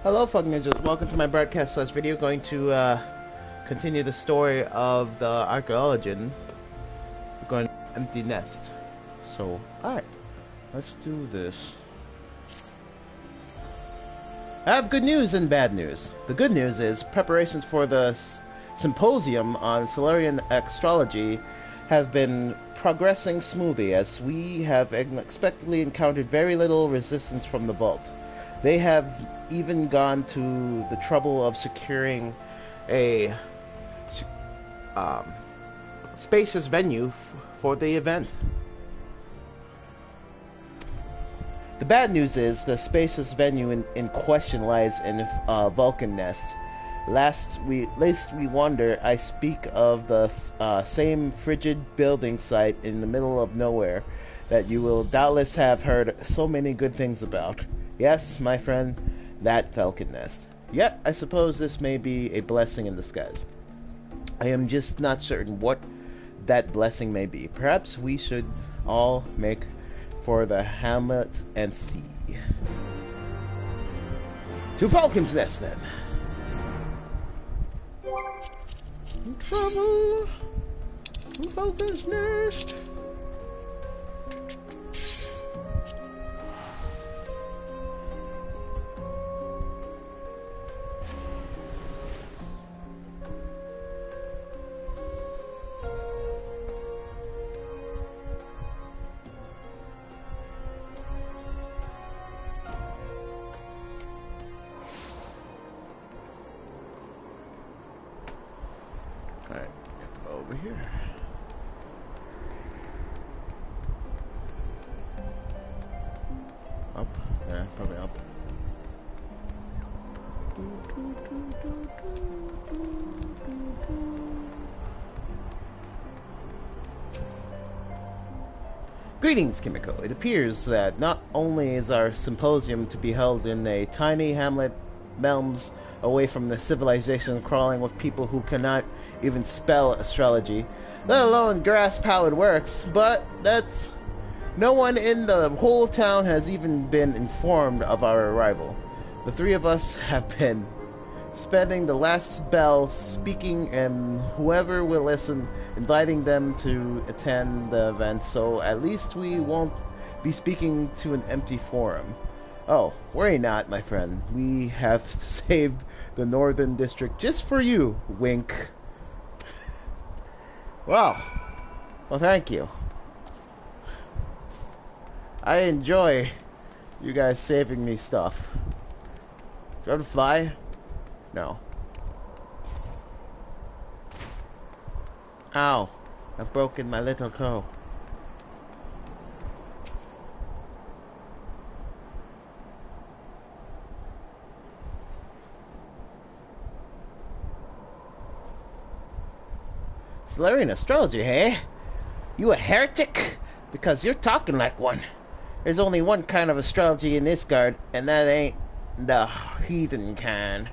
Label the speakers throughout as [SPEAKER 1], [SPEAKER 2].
[SPEAKER 1] Hello, fucking ninjas. Welcome to my broadcast slash video. Going to continue the story of the Archaeologian. We're going empty nest. So, alright. Let's do this. I have good news and bad news. The good news is preparations for the symposium on Solarian astrology have been progressing smoothly, as we have unexpectedly encountered very little resistance from the vault. They have even gone to the trouble of securing a spacious venue for the event. The bad news is the spacious venue in question lies in a Vulcan nest. Lest we wonder, I speak of the same frigid building site in the middle of nowhere that you will doubtless have heard so many good things about. Yes, my friend, that Falcon nest. Yet, I suppose this may be a blessing in disguise. I am just not certain what that blessing may be. Perhaps we should all make for the hamlet and see. To Falcon's Nest, then. Trouble to Falcon's Nest. Alright, over here. Up? Yeah, probably up. Greetings, Kimiko. It appears that not only is our symposium to be held in a tiny hamlet realms away from the civilization crawling with people who cannot even spell astrology, let alone grasp how it works, but that's... no one in the whole town has even been informed of our arrival. The three of us have been spending the last spell speaking, and whoever will listen, inviting them to attend the event, so at least we won't be speaking to an empty forum. Oh, worry not, my friend. We have saved the Northern District just for you, wink. Wow. Well, thank you. I enjoy you guys saving me stuff. Do you have to fly? No. Ow. I've broken my little toe. Solarian astrology, hey? You a heretic? Because you're talking like one. There's only one kind of astrology in ISHGARD, and that ain't the heathen kind.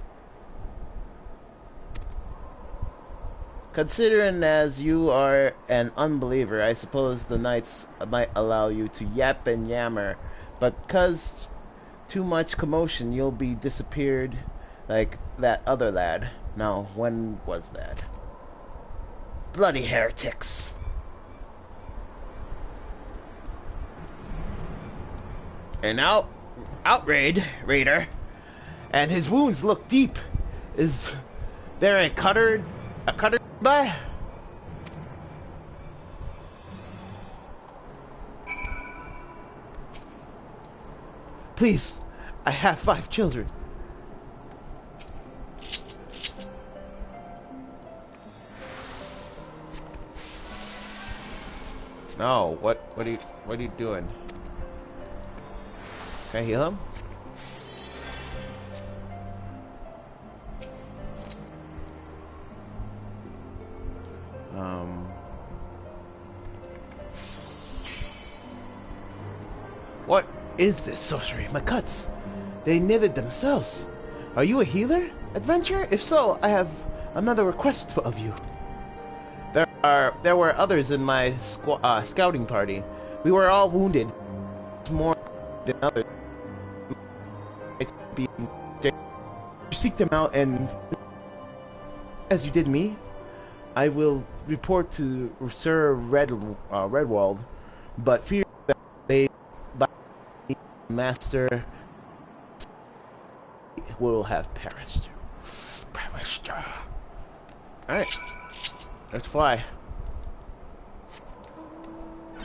[SPEAKER 1] Considering as you are an unbeliever, I suppose the knights might allow you to yap and yammer, but 'cause too much commotion, you'll be disappeared like that other lad. Now, when was that? Bloody heretics. An raider, and his wounds look deep. Is there a cutter by? Please, I have 5 children. No, what are you doing? Can I heal him? What is this sorcery? My cuts, they knitted themselves. Are you a healer, adventurer? If so, I have another request of you. There were others in my scouting party. We were all wounded. More than others. seek them out, and as you did me, I will report to Sir Redwald, but fear that they, by master, will have perished. Perished. Alright, let's fly.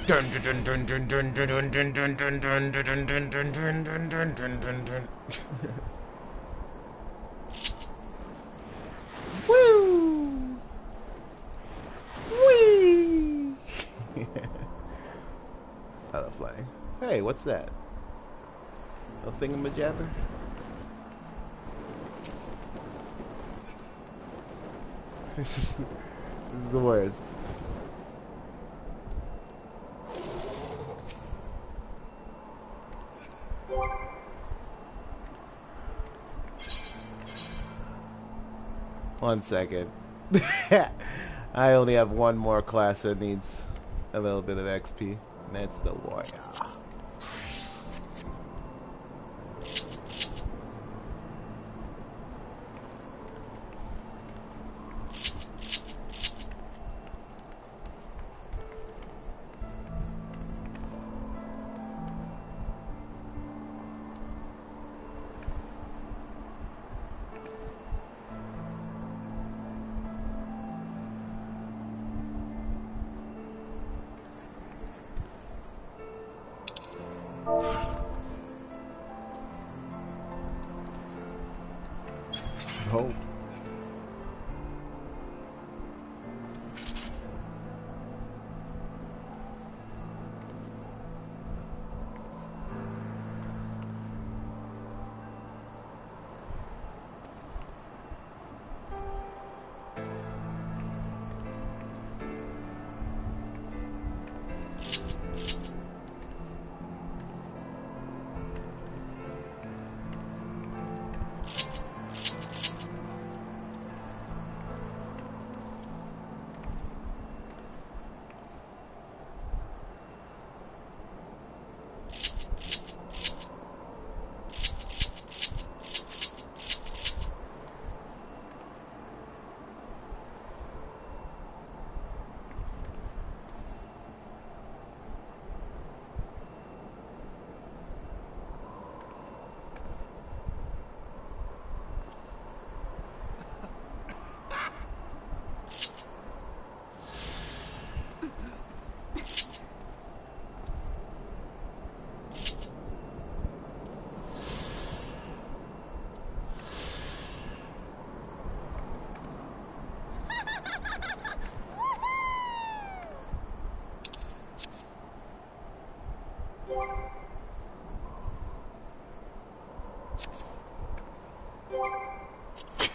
[SPEAKER 1] Dun dun dun dun dun dun dun dun dun dun dun dun dun dun dun dun dun dun dun. Woo! Whee! I love flying. Hey, what's that? A thingamajabber? This is the worst. One second. I only have one more class that needs a little bit of XP, and that's the warrior. Oh.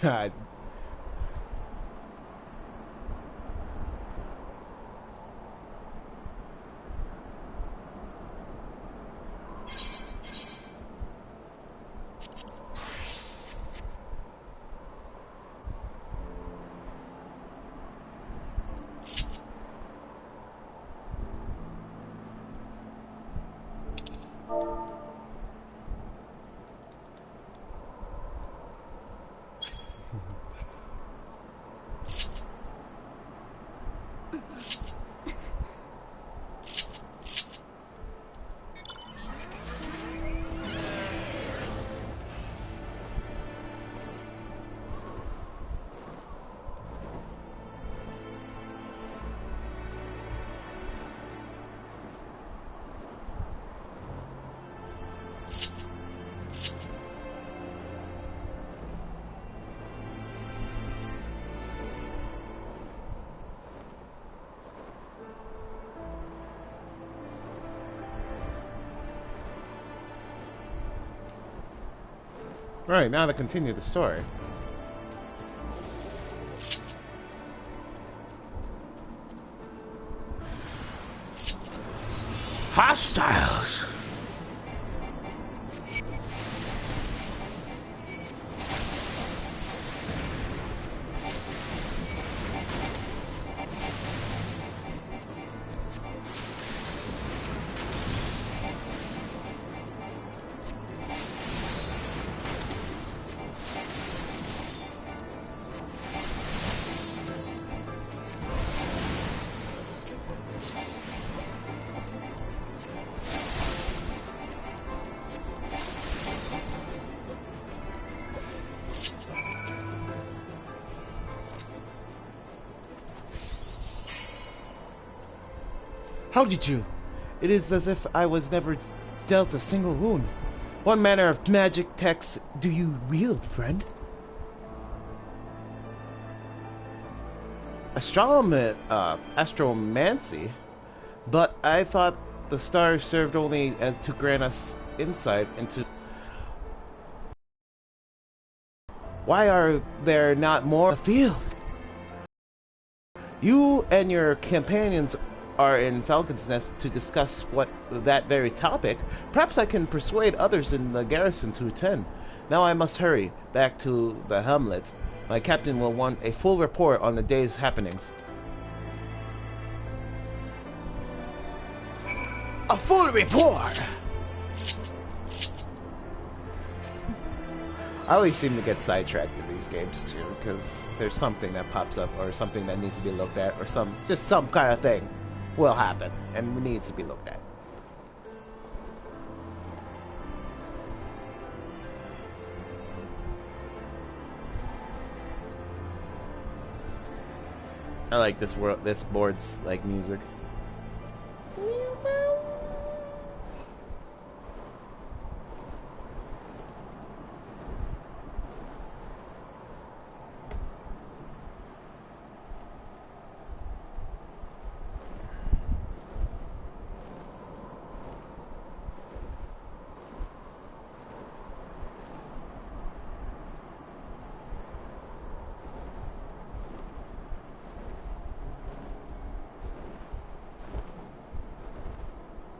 [SPEAKER 1] God. Right, now to continue the story. Hostiles! How did you? It is as if I was never dealt a single wound. What manner of magic text do you wield, friend? Astromancy? But I thought the stars served only as to grant us insight into... Why are there not more in the field? You and your companions are in Falcon's Nest to discuss that very topic. Perhaps I can persuade others in the garrison to attend. Now I must hurry back to the hamlet. My captain will want a full report on the day's happenings. A full report! I always seem to get sidetracked in these games too, because there's something that pops up, or something that needs to be looked at, or just some kind of thing will happen, and needs to be looked at. I like this board's like music.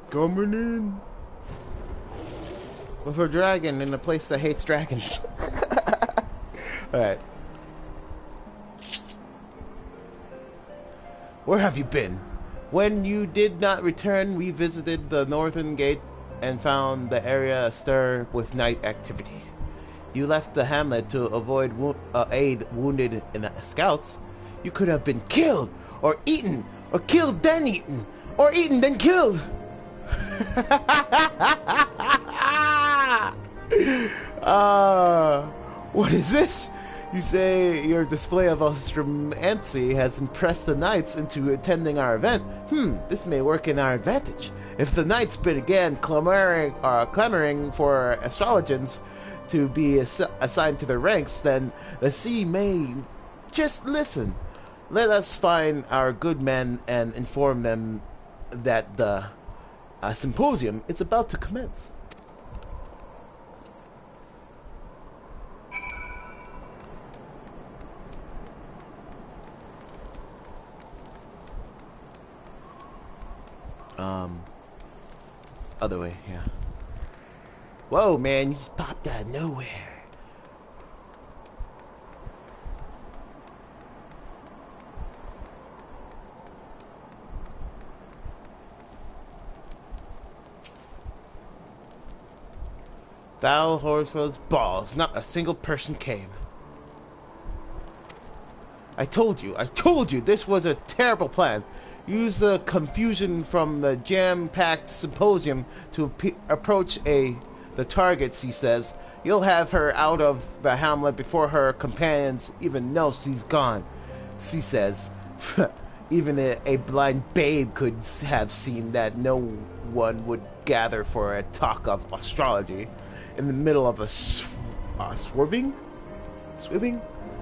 [SPEAKER 1] Coming in with a dragon in a place that hates dragons. Alright. Where have you been? When you did not return, we visited the northern gate and found the area astir with night activity. You left the hamlet to avoid aid wounded scouts. You could have been killed, or eaten, or killed then eaten, or eaten then killed. What is this? You say your display of astromancy has impressed the knights into attending our event. This may work in our advantage. If the knights began clamoring for astrologians to be assigned to their ranks, then the sea may just listen. Let us find our good men and inform them that the symposium is about to commence. Other way, yeah. Whoa, man, you just popped out of nowhere. Thou Horsfield's balls, not a single person came. I told you, this was a terrible plan. Use the confusion from the jam-packed symposium to approach the targets, he says. You'll have her out of the hamlet before her companions even know she's gone, she says. Even a blind babe could have seen that no one would gather for a talk of astrology in the middle of a swerving? Swimming?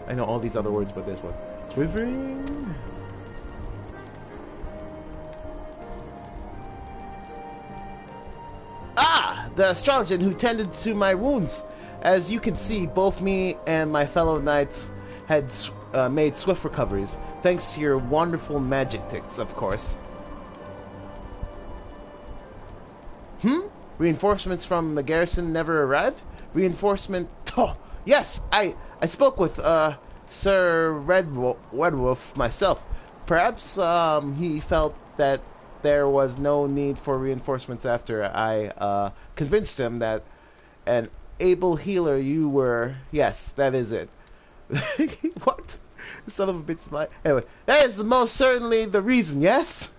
[SPEAKER 1] I know all these other words but this one. Swimming? The astrologian who tended to my wounds. As you can see, both me and my fellow knights had made swift recoveries, thanks to your wonderful magic tricks, of course. Reinforcements from the garrison never arrived? Reinforcement... Oh, yes, I spoke with Sir Redwolf myself. Perhaps he felt that there was no need for reinforcements after I convinced him that an able healer you were. Yes, that is it. What? Son of a bitch. Anyway, that is most certainly the reason, yes?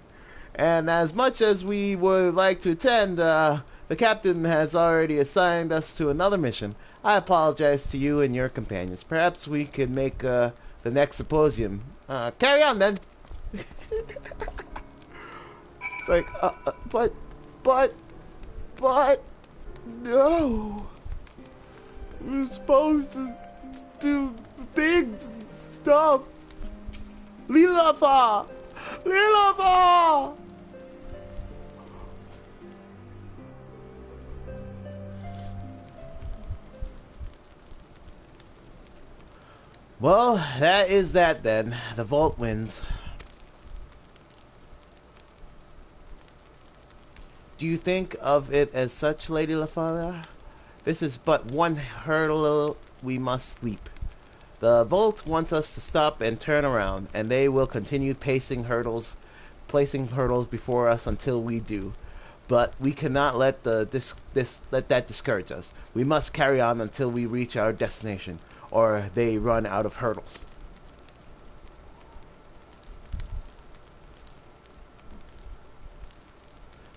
[SPEAKER 1] And as much as we would like to attend, the captain has already assigned us to another mission. I apologize to you and your companions. Perhaps we could make the next symposium. Carry on, then. It's like, but, no. We're supposed to do things and stuff. Lilafa! Lilafa! Well, that is that then. The vault wins. Do you think of it as such, Lady Lafana? This is but one hurdle we must leap. The vault wants us to stop and turn around, and they will continue placing hurdles before us until we do. But we cannot let that discourage us. We must carry on until we reach our destination, or they run out of hurdles.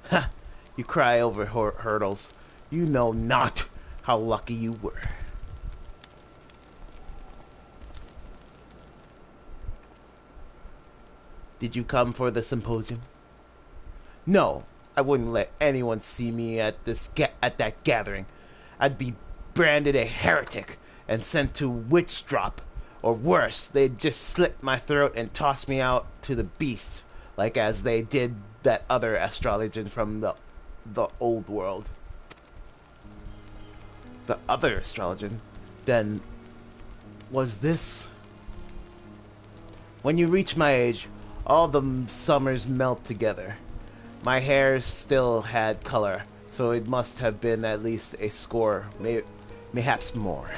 [SPEAKER 1] Ha! You cry over hurdles. You know not how lucky you were. Did you come for the symposium? No, I wouldn't let anyone see me at that gathering. I'd be branded a heretic and sent to witch drop, or worse, they'd just slit my throat and toss me out to the beasts, like as they did that other astrologian from the old world. The other astrologian? Then, was this? When you reach my age, all the summers melt together. My hair still had color, so it must have been at least a score, mayhaps more.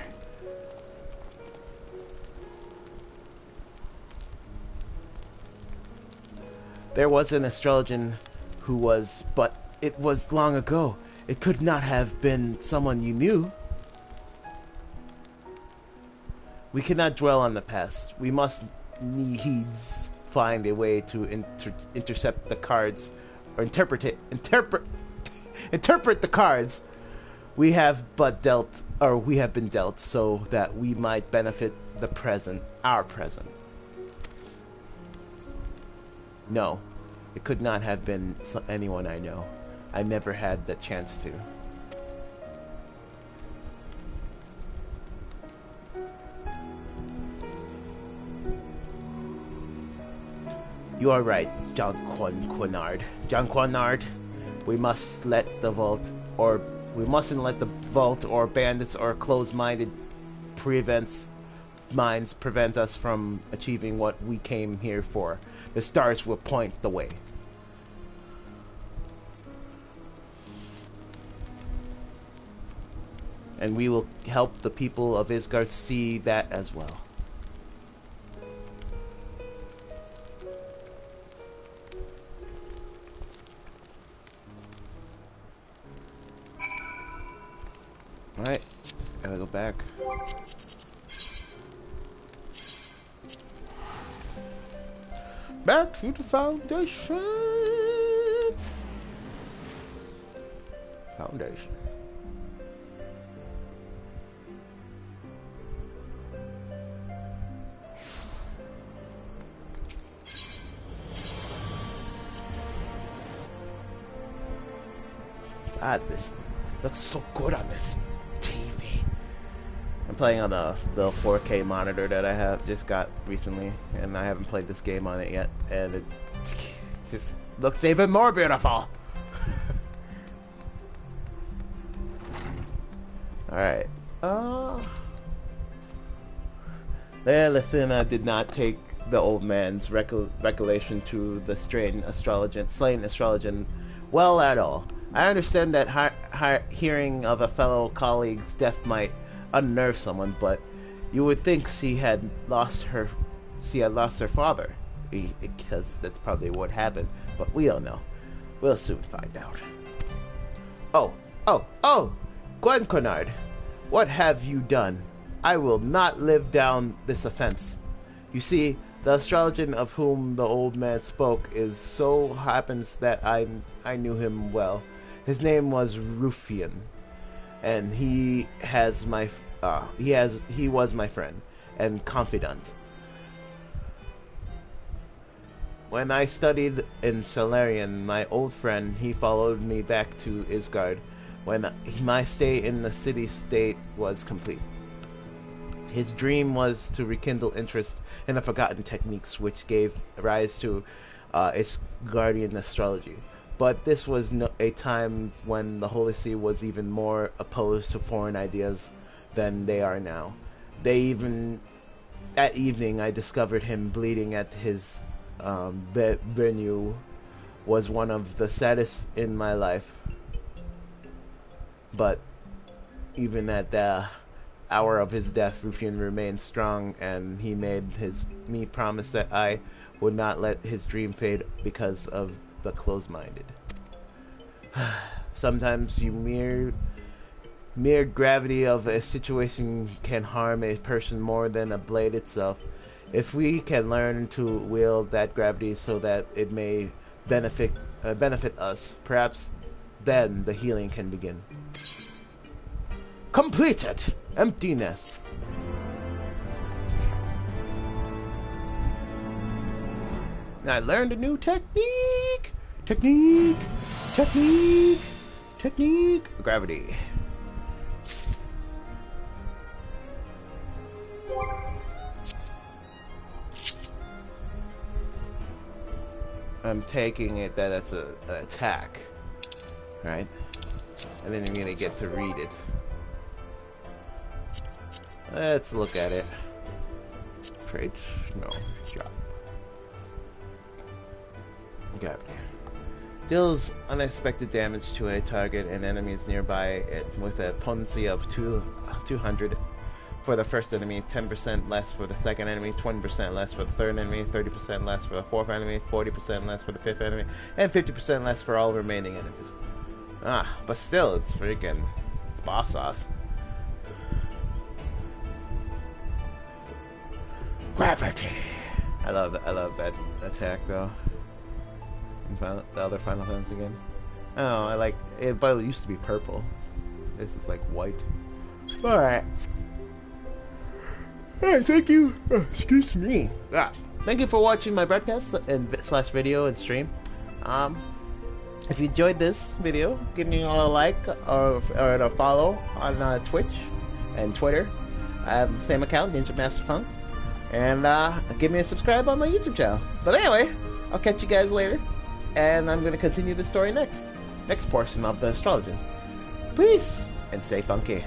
[SPEAKER 1] There was an astrologian who was, but it was long ago. It could not have been someone you knew. We cannot dwell on the past. We must needs find a way to intercept the cards, or interpret the cards we have been dealt, so that we might benefit the present, our present. No, it could not have been anyone I know. I never had the chance to. You are right, John Quinard. John Quinard, we mustn't let the vault or bandits or closed-minded minds prevent us from achieving what we came here for. The stars will point the way. And we will help the people of ISHGARD see that as well. Alright, gotta go back. Back to the foundation. Foundation. God, this looks so good on this TV. I'm playing on the 4K monitor that I have just got recently, and I haven't played this game on it yet, and it just looks even more beautiful. Alright. Leothina did not take the old man's recollection to the slain astrologian well at all. I understand that hearing of a fellow colleague's death might unnerve someone, but you would think she had lost her father, because that's probably what happened. But we don't know. We'll soon find out. Oh, Gwen Quinard, what have you done? I will not live down this offense. You see, the astrologian of whom the old man spoke so happens that I knew him well. His name was Rufian, and he was my friend and confidant. When I studied in Solarian, my old friend, he followed me back to ISHGARD when my stay in the city-state was complete. His dream was to rekindle interest in the forgotten techniques which gave rise to ISHGARDian astrology. But this was a time when the Holy See was even more opposed to foreign ideas than they are now. That evening, I discovered him bleeding at his venue was one of the saddest in my life. But even at the hour of his death, Rufian remained strong, and he made me promise that I would not let his dream fade because of the closed-minded. Sometimes mere gravity of a situation can harm a person more than a blade itself. If we can learn to wield that gravity so that it may benefit us, perhaps then the healing can begin. Completed! Emptiness. I learned a new technique! Technique! Gravity. I'm taking it that it's an attack, right? And then you're gonna get to read it. Let's look at it. Trade? No. Drop. Gravity. Deals unexpected damage to a target and enemies nearby it with a potency of 200 for the first enemy, 10% less for the second enemy, 20% less for the third enemy, 30% less for the fourth enemy, 40% less for the fifth enemy, and 50% less for all remaining enemies. But still, it's boss sauce. Gravity. I love that attack though. In the other Final Fantasy games. Oh, I like it, but it used to be purple. This is like white. All right. Hey, thank you. Excuse me. Thank you for watching my broadcast and / video and stream. If you enjoyed this video, give me a like or a follow on Twitch and Twitter. I have the same account, Ninja Master Funk, and give me a subscribe on my YouTube channel. But anyway, I'll catch you guys later, and I'm going to continue the story next portion of the Astrologian. Peace and stay funky.